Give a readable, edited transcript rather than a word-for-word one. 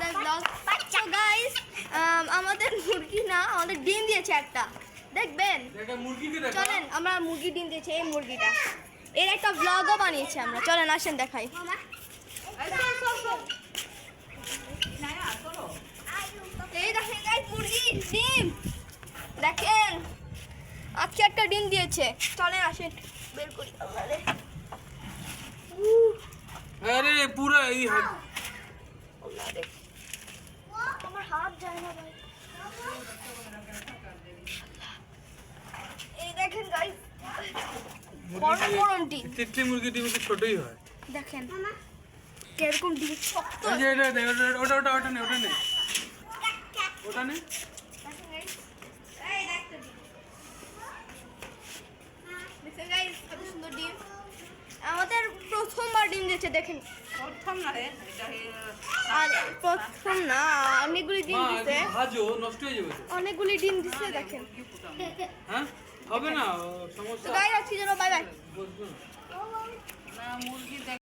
Another blog. So guys, আমাদের মুরগি না, আমাদের ডিম দিয়েছে একটা, দেখবেন। চলেন, আমরা মুরগি ডিম দিয়েছে, এই মুরগিটা, এর একটা ব্লগও বানিয়েছি আমরা। চলেন আসেন দেখাই। এই দেখেন গাইস, মুরগির ডিম দেখেন, আজকে একটা ডিম দিয়েছে। চলেন আসেন বের করি। আরে পুরো এই আমার হাত যায় না ভাই। এই দেখেন গাইস, বড় বড় ডিম। তিতলি মুরগি ডিম তো ছোটই হয়। দেখেন কিরকম ডিম শক্ত। এই যে এটা ওটা ওটা ওটা নে ওটা নে ওটা নে। দেখেন গাইস, এই দেখতে ডিম। দেখেন গাইস, কত সুন্দর ডিম। আমাদের প্রথমবার ডিম দিয়েছে, দেখেন। প্রথম না রে, এটা আর প্রথম না, অনেকগুলি ডিম মা দিছে, ভাজো নষ্ট হয়ে যাবে তো। অনেকগুলি ডিম দিছে দেখেন। হ্যাঁ হবে না তো সমস্যা গাইস, আজকে জন্য বাই বাই। বুঝবো না। না মুরগি